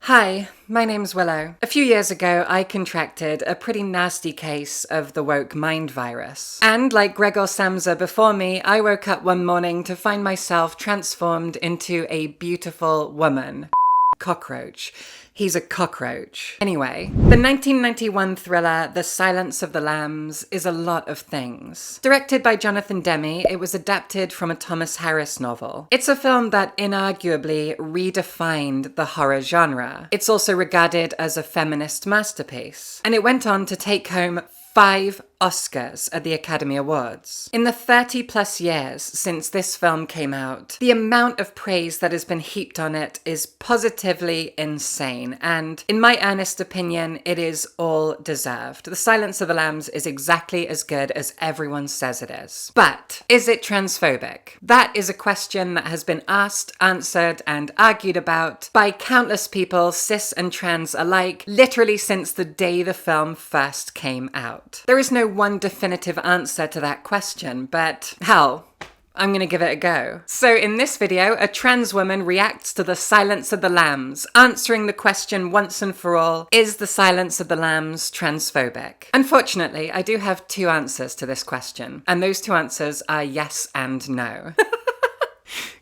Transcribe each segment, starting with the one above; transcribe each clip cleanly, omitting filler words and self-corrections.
Hi, my name's Willow. A few years ago, I contracted a pretty nasty case of the woke mind virus. And like Gregor Samsa before me, I woke up one morning to find myself transformed into a beautiful woman. Cockroach. He's a cockroach. Anyway, the 1991 thriller The Silence of the Lambs is a lot of things. Directed by Jonathan Demme, it was adapted from a Thomas Harris novel. It's a film that inarguably redefined the horror genre. It's also regarded as a feminist masterpiece. And it went on to take home 5 Oscars at the Academy Awards. In the 30 plus years since this film came out, the amount of praise that has been heaped on it is positively insane, and in my earnest opinion, it is all deserved. The Silence of the Lambs is exactly as good as everyone says it is. But is it transphobic? That is a question that has been asked, answered, and argued about by countless people, cis and trans alike, literally since the day the film first came out. There is no one definitive answer to that question, but hell, I'm gonna give it a go. So in this video, a trans woman reacts to The Silence of the Lambs, answering the question once and for all, is The Silence of the Lambs transphobic? Unfortunately, I do have 2 answers to this question, and those 2 answers are yes and no.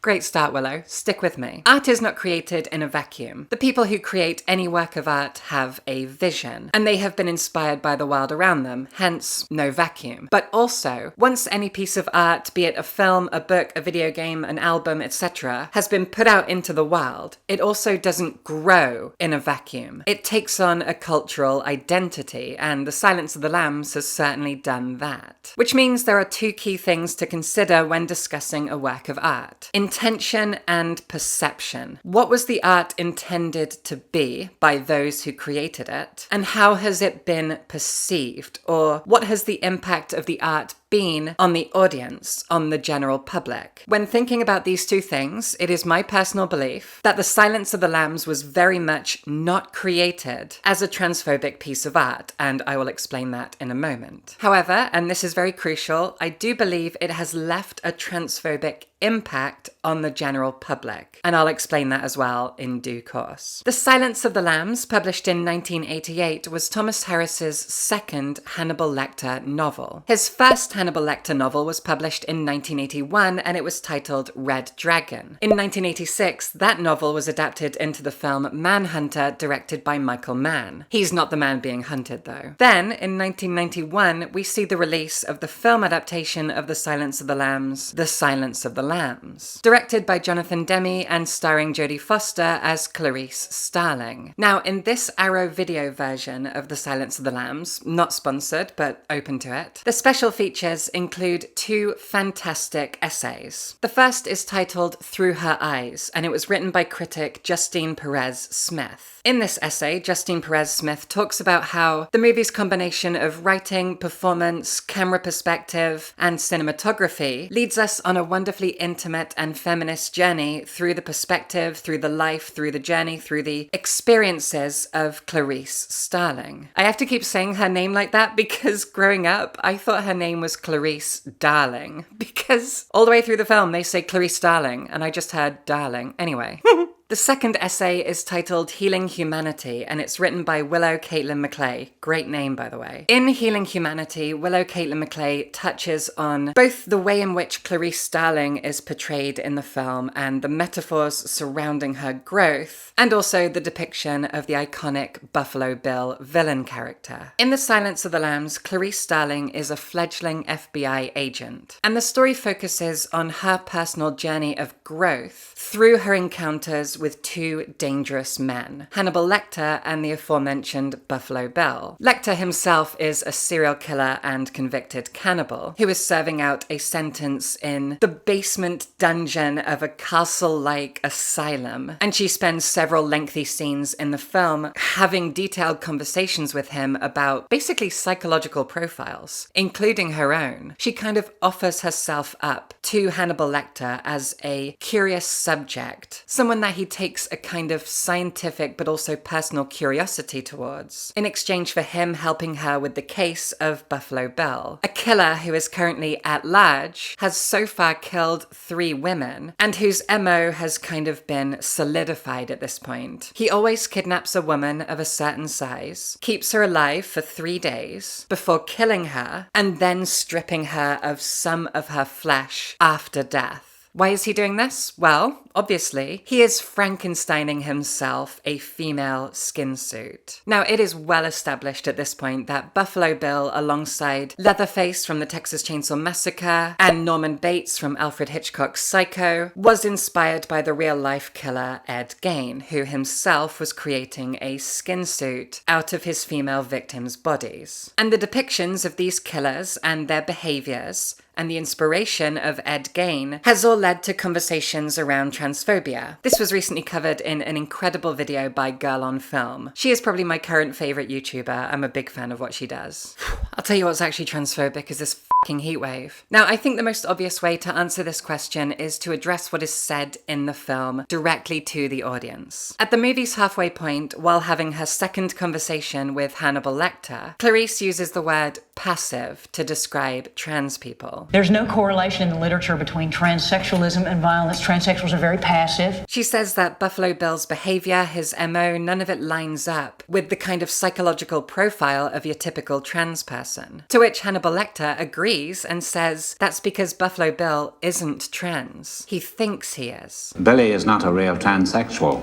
Great start, Willow. Stick with me. Art is not created in a vacuum. The people who create any work of art have a vision, and they have been inspired by the world around them, hence no vacuum. But also, once any piece of art, be it a film, a book, a video game, an album, etc., has been put out into the world, it also doesn't grow in a vacuum. It takes on a cultural identity, and The Silence of the Lambs has certainly done that. Which means there are 2 key things to consider when discussing a work of art. Intention and perception. What was the art intended to be by those who created it? And how has it been perceived? Or what has the impact of the art been on the audience, on the general public? When thinking about these 2 things, it is my personal belief that The Silence of the Lambs was very much not created as a transphobic piece of art, and I will explain that in a moment. However, and this is very crucial, I do believe it has left a transphobic impact on the general public, and I'll explain that as well in due course. The Silence of the Lambs, published in 1988, was Thomas Harris's second Hannibal Lecter novel. His first Hannibal Lecter novel was published in 1981, and it was titled Red Dragon. In 1986, that novel was adapted into the film Manhunter, directed by Michael Mann. He's not the man being hunted, though. Then, in 1991, we see the release of the film adaptation of The Silence of the Lambs, The Silence of the Lambs, directed by Jonathan Demme and starring Jodie Foster as Clarice Starling. Now, in this Arrow video version of The Silence of the Lambs, not sponsored, but open to it, the special features include 2 fantastic essays. The first is titled Through Her Eyes, and it was written by critic Justine Perez Smith. In this essay, Justine Perez Smith talks about how the movie's combination of writing, performance, camera perspective, and cinematography leads us on a wonderfully intimate and feminist journey through the perspective, through the life, through the journey, through the experiences of Clarice Starling. I have to keep saying her name like that because growing up, I thought her name was Clarice Darling, because all the way through the film they say Clarice Starling, and I just heard darling. Anyway. The second essay is titled Healing Humanity, and it's written by Willow Caitlin McClay. Great name, by the way. In Healing Humanity, Willow Caitlin McClay touches on both the way in which Clarice Starling is portrayed in the film and the metaphors surrounding her growth, and also the depiction of the iconic Buffalo Bill villain character. In The Silence of the Lambs, Clarice Starling is a fledgling FBI agent, and the story focuses on her personal journey of growth through her encounters with 2 dangerous men, Hannibal Lecter and the aforementioned Buffalo Bill. Lecter himself is a serial killer and convicted cannibal who is serving out a sentence in the basement dungeon of a castle-like asylum, and she spends several lengthy scenes in the film having detailed conversations with him about basically psychological profiles, including her own. She kind of offers herself up to Hannibal Lecter as a curious subject, someone that he he takes a kind of scientific but also personal curiosity towards, in exchange for him helping her with the case of Buffalo Bill, a killer who is currently at large, has so far killed 3 women, and whose MO has kind of been solidified at this point. He always kidnaps a woman of a certain size, keeps her alive for 3 days, before killing her, and then stripping her of some of her flesh after death. Why is he doing this? Well, obviously, he is Frankensteining himself a female skin suit. Now, it is well established at this point that Buffalo Bill, alongside Leatherface from the Texas Chainsaw Massacre and Norman Bates from Alfred Hitchcock's Psycho, was inspired by the real-life killer Ed Gein, who himself was creating a skin suit out of his female victims' bodies. And the depictions of these killers and their behaviors and the inspiration of Ed Gein has all led to conversations around transphobia. This was recently covered in an incredible video by Girl on Film. She is probably my current favorite YouTuber. I'm a big fan of what she does. I'll tell you what's actually transphobic is this fucking heatwave. Now, I think the most obvious way to answer this question is to address what is said in the film directly to the audience. At the movie's halfway point, while having her second conversation with Hannibal Lecter, Clarice uses the word passive to describe trans people. There's no correlation in the literature between transsexualism and violence. Transsexuals are very passive. She says that Buffalo Bill's behavior, his MO, none of it lines up with the kind of psychological profile of your typical trans person. To which Hannibal Lecter agrees and says that's because Buffalo Bill isn't trans. He thinks he is. Billy is not a real transsexual.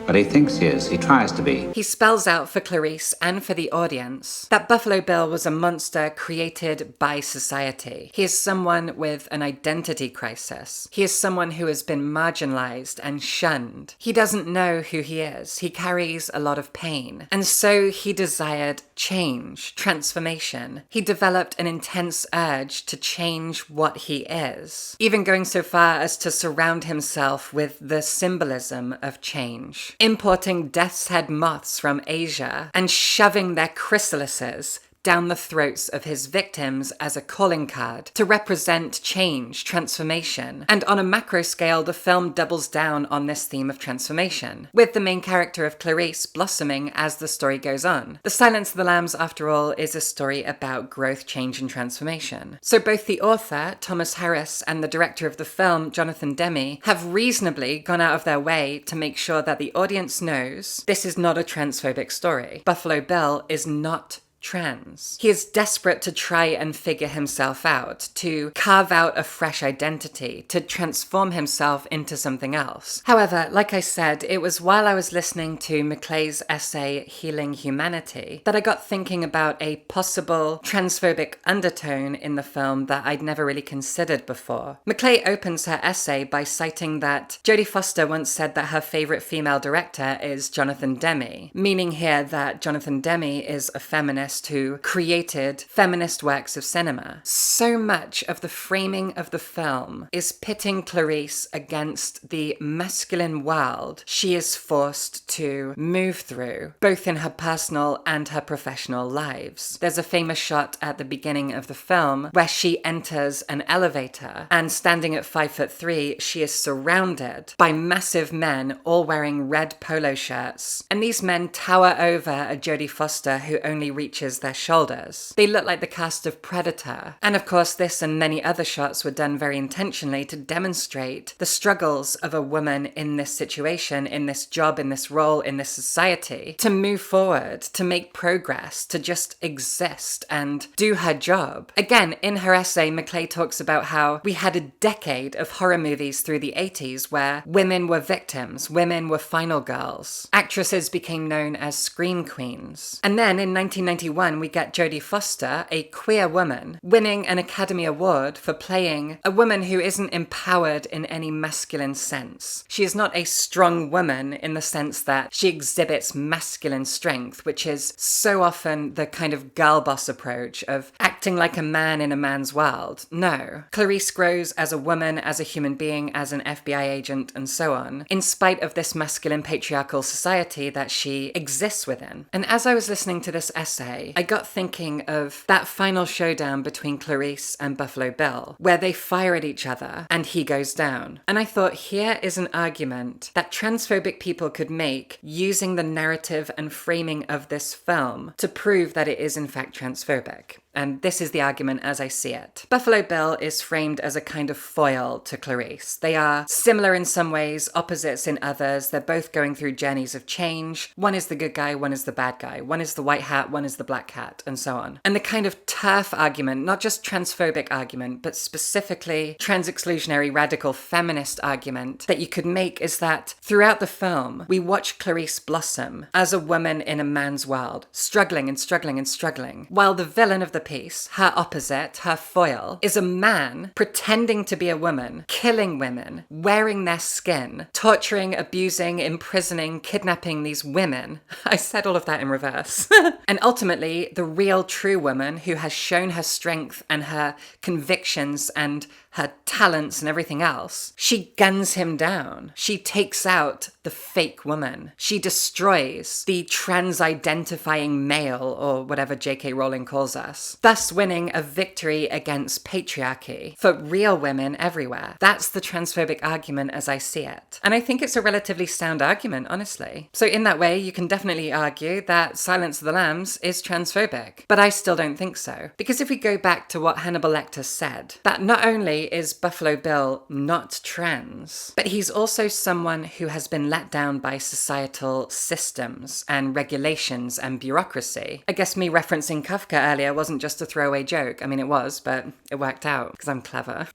But he thinks he is. He tries to be. He spells out for Clarice and for the audience that Buffalo Bill was a monster created by society. He is someone with an identity crisis. He is someone who has been marginalized and shunned. He doesn't know who he is. He carries a lot of pain. And so he desired change, transformation. He developed an intense urge to change what he is, even going so far as to surround himself with the symbolism of change. Importing death's head moths from Asia and shoving their chrysalises down the throats of his victims as a calling card to represent change, transformation. And on a macro scale, the film doubles down on this theme of transformation, with the main character of Clarice blossoming as the story goes on. The Silence of the Lambs, after all, is a story about growth, change, and transformation. So both the author, Thomas Harris, and the director of the film, Jonathan Demme, have reasonably gone out of their way to make sure that the audience knows this is not a transphobic story. Buffalo Bill is not trans. He is desperate to try and figure himself out, to carve out a fresh identity, to transform himself into something else. However, like I said, it was while I was listening to Maclay's essay, Healing Humanity, that I got thinking about a possible transphobic undertone in the film that I'd never really considered before. Maclay opens her essay by citing that Jodie Foster once said that her favorite female director is Jonathan Demme, meaning here that Jonathan Demme is a feminist who created feminist works of cinema. So much of the framing of the film is pitting Clarice against the masculine world she is forced to move through, both in her personal and her professional lives. There's a famous shot at the beginning of the film where she enters an elevator, and standing at 5'3", she is surrounded by massive men all wearing red polo shirts, and these men tower over a Jodie Foster who only reaches their shoulders. They look like the cast of Predator. And of course, this and many other shots were done very intentionally to demonstrate the struggles of a woman in this situation, in this job, in this role, in this society, to move forward, to make progress, to just exist and do her job. Again, in her essay, Maclay talks about how we had a decade of horror movies through the 80s where women were victims, women were final girls. Actresses became known as scream queens. And then in 1991, we get Jodie Foster, a queer woman, winning an Academy Award for playing a woman who isn't empowered in any masculine sense. She is not a strong woman in the sense that she exhibits masculine strength, which is so often the kind of girl boss approach of acting like a man in a man's world. No. Clarice grows as a woman, as a human being, as an FBI agent, and so on, in spite of this masculine patriarchal society that she exists within. And as I was listening to this essay, way, I got thinking of that final showdown between Clarice and Buffalo Bill, where they fire at each other and he goes down. And I thought, here is an argument that transphobic people could make using the narrative and framing of this film to prove that it is in fact transphobic. And this is the argument as I see it. Buffalo Bill is framed as a kind of foil to Clarice. They are similar in some ways, opposites in others. They're both going through journeys of change. One is the good guy, one is the bad guy. One is the white hat, one is the black hat, and so on. And the kind of turf argument, not just transphobic argument, but specifically trans-exclusionary radical feminist argument that you could make is that throughout the film, we watch Clarice blossom as a woman in a man's world, struggling and struggling and struggling, while the villain of the piece, her opposite, her foil, is a man pretending to be a woman, killing women, wearing their skin, torturing, abusing, imprisoning, kidnapping these women. I said all of that in reverse. And ultimately, the real true woman who has shown her strength and her convictions and her talents and everything else, she guns him down. She takes out the fake woman. She destroys the trans-identifying male, or whatever J.K. Rowling calls us, thus winning a victory against patriarchy for real women everywhere. That's the transphobic argument as I see it. And I think it's a relatively sound argument, honestly. So in that way, you can definitely argue that Silence of the Lambs is transphobic. But I still don't think so. Because if we go back to what Hannibal Lecter said, that not only is Buffalo Bill not trans, but he's also someone who has been let down by societal systems and regulations and bureaucracy. I guess me referencing Kafka earlier wasn't just a throwaway joke. I mean, it was, but it worked out because I'm clever.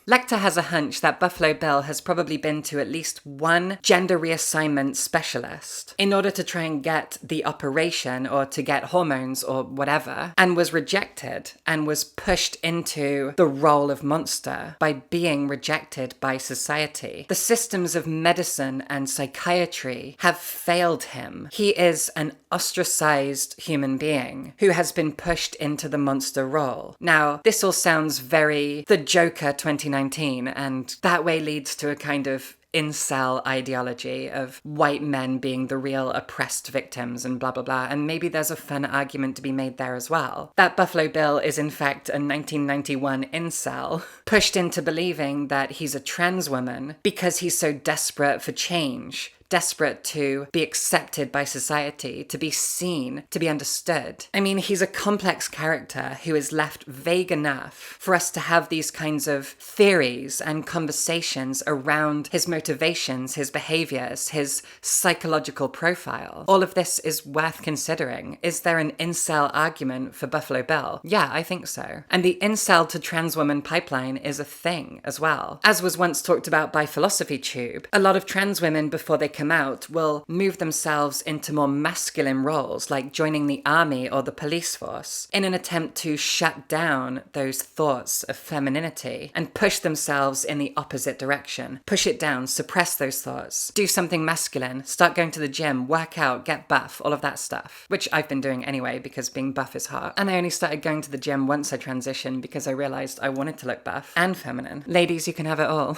Lecter has a hunch that Buffalo Bill has probably been to at least one gender reassignment specialist in order to try and get the operation or to get hormones or whatever, and was rejected and was pushed into the role of monster by being rejected by society. The systems of medicine and psychiatry have failed him. He is an ostracized human being who has been pushed into the monster role. Now, this all sounds very The Joker 2019, and that way leads to a kind of incel ideology of white men being the real oppressed victims and blah blah blah, and maybe there's a fun argument to be made there as well. That Buffalo Bill is in fact a 1991 incel, pushed into believing that he's a trans woman because he's so desperate for change, desperate to be accepted by society, to be seen, to be understood. I mean, he's a complex character who is left vague enough for us to have these kinds of theories and conversations around his motivations, his behaviors, his psychological profile. All of this is worth considering. Is there an incel argument for Buffalo Bill? Yeah, I think so. And the incel to trans woman pipeline is a thing as well. As was once talked about by Philosophy Tube, a lot of trans women before they come out will move themselves into more masculine roles, like joining the army or the police force, in an attempt to shut down those thoughts of femininity and push themselves in the opposite direction. Push it down, suppress those thoughts, do something masculine, start going to the gym, work out, get buff, all of that stuff, which I've been doing anyway because being buff is hot. And I only started going to the gym once I transitioned because I realized I wanted to look buff and feminine. Ladies, you can have it all.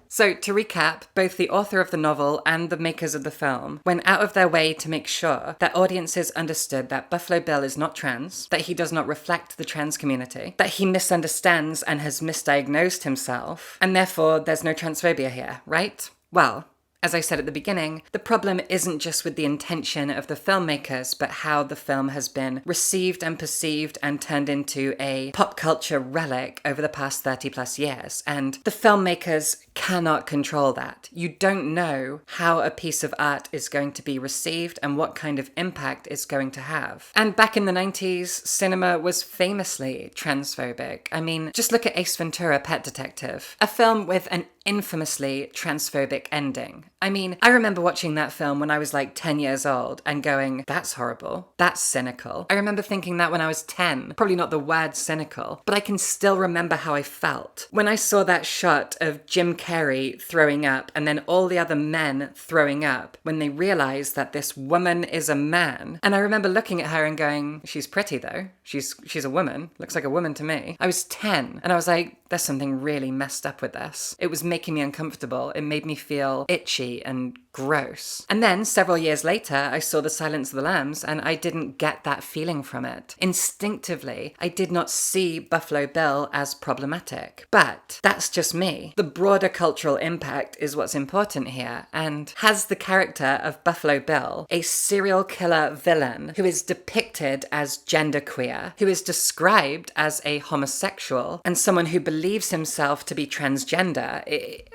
So, to recap, both the author of the novel and the makers of the film went out of their way to make sure that audiences understood that Buffalo Bill is not trans, that he does not reflect the trans community, that he misunderstands and has misdiagnosed himself, and therefore there's no transphobia here, right? Well, as I said at the beginning, the problem isn't just with the intention of the filmmakers, but how the film has been received and perceived and turned into a pop culture relic over the past 30 plus years. And the filmmakers cannot control that. You don't know how a piece of art is going to be received and what kind of impact it's going to have. And back in the 90s, cinema was famously transphobic. I mean, just look at Ace Ventura: Pet Detective, a film with an infamously transphobic ending. I mean, I remember watching that film when I was like 10 years old and going, that's horrible, that's cynical. I remember thinking that when I was 10, probably not the word cynical, but I can still remember how I felt when I saw that shot of Jim Carrey throwing up and then all the other men throwing up when they realized that this woman is a man. And I remember looking at her and going, she's pretty though. She's a woman. Looks like a woman to me. I was 10 and I was like, there's something really messed up with this. It was making me uncomfortable. It made me feel itchy dirty and gross. And then several years later, I saw The Silence of the Lambs and I didn't get that feeling from it. Instinctively, I did not see Buffalo Bill as problematic. But that's just me. The broader cultural impact is what's important here. And has the character of Buffalo Bill, a serial killer villain who is depicted as genderqueer, who is described as a homosexual, and someone who believes himself to be transgender,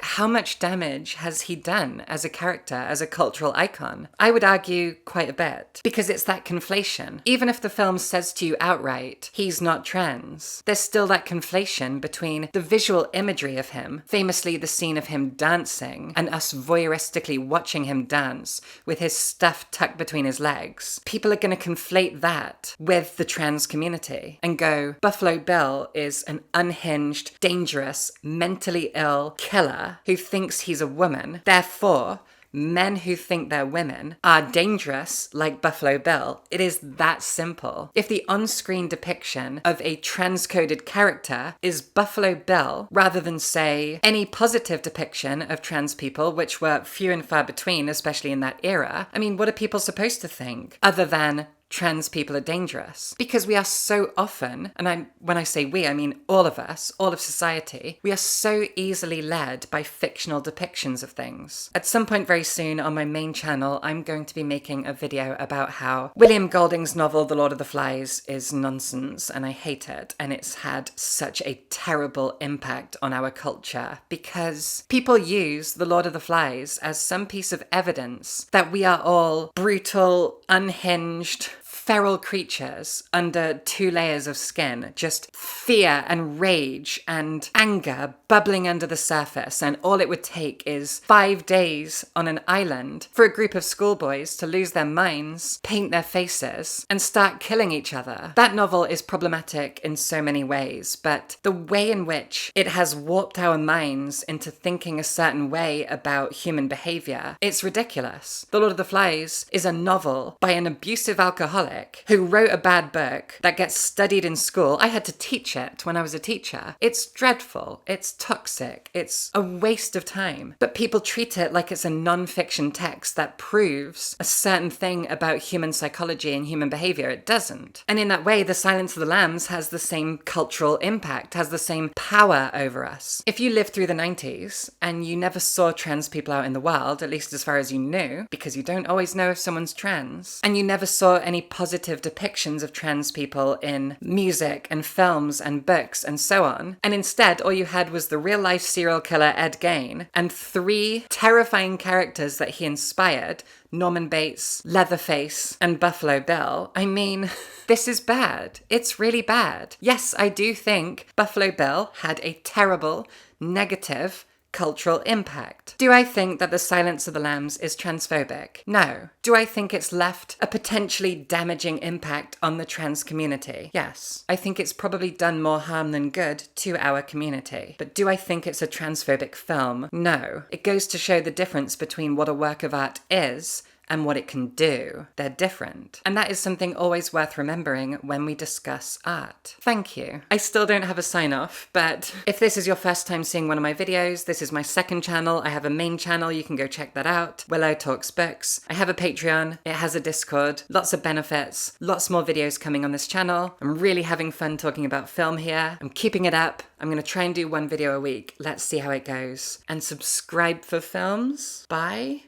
how much damage has he done as a character, as a cultural icon? I would argue quite a bit, because it's that conflation. Even if the film says to you outright, he's not trans, there's still that conflation between the visual imagery of him, famously the scene of him dancing, and us voyeuristically watching him dance with his stuff tucked between his legs. People are going to conflate that with the trans community and go, Buffalo Bill is an unhinged, dangerous, mentally ill killer who thinks he's a woman. Therefore, men who think they're women are dangerous like Buffalo Bill. It is that simple. If the on-screen depiction of a transcoded character is Buffalo Bill, rather than, say, any positive depiction of trans people, which were few and far between, especially in that era, I mean, what are people supposed to think other than trans people are dangerous? Because we are so often, and when I say we, I mean all of us, all of society, we are so easily led by fictional depictions of things. At some point very soon on my main channel, I'm going to be making a video about how William Golding's novel The Lord of the Flies is nonsense, and I hate it, and it's had such a terrible impact on our culture because people use The Lord of the Flies as some piece of evidence that we are all brutal, unhinged, feral creatures under 2 layers of skin, just fear and rage and anger bubbling under the surface, and all it would take is 5 days on an island for a group of schoolboys to lose their minds, paint their faces, and start killing each other. That novel is problematic in so many ways, but the way in which it has warped our minds into thinking a certain way about human behavior, it's ridiculous. The Lord of the Flies is a novel by an abusive alcoholic who wrote a bad book that gets studied in school. I had to teach it when I was a teacher. It's dreadful. It's toxic. It's a waste of time. But people treat it like it's a non-fiction text that proves a certain thing about human psychology and human behavior. It doesn't. And in that way, The Silence of the Lambs has the same cultural impact, has the same power over us. If you lived through the 90s and you never saw trans people out in the world, at least as far as you knew, because you don't always know if someone's trans, and you never saw any positive depictions of trans people in music and films and books and so on, and instead all you had was the real-life serial killer Ed Gein and 3 terrifying characters that he inspired, Norman Bates, Leatherface, and Buffalo Bill, I mean, this is bad. It's really bad. Yes, I do think Buffalo Bill had a terrible, negative cultural impact. Do I think that The Silence of the Lambs is transphobic? No. Do I think it's left a potentially damaging impact on the trans community? Yes. I think it's probably done more harm than good to our community. But do I think it's a transphobic film? No. It goes to show the difference between what a work of art is and what it can do. They're different. And that is something always worth remembering when we discuss art. Thank you. I still don't have a sign off, but if this is your first time seeing one of my videos, this is my second channel. I have a main channel, you can go check that out. Willow Talks Books. I have a Patreon, it has a Discord, lots of benefits, lots more videos coming on this channel. I'm really having fun talking about film here. I'm keeping it up. I'm gonna try and do 1 video a week. Let's see how it goes. And subscribe for films. Bye.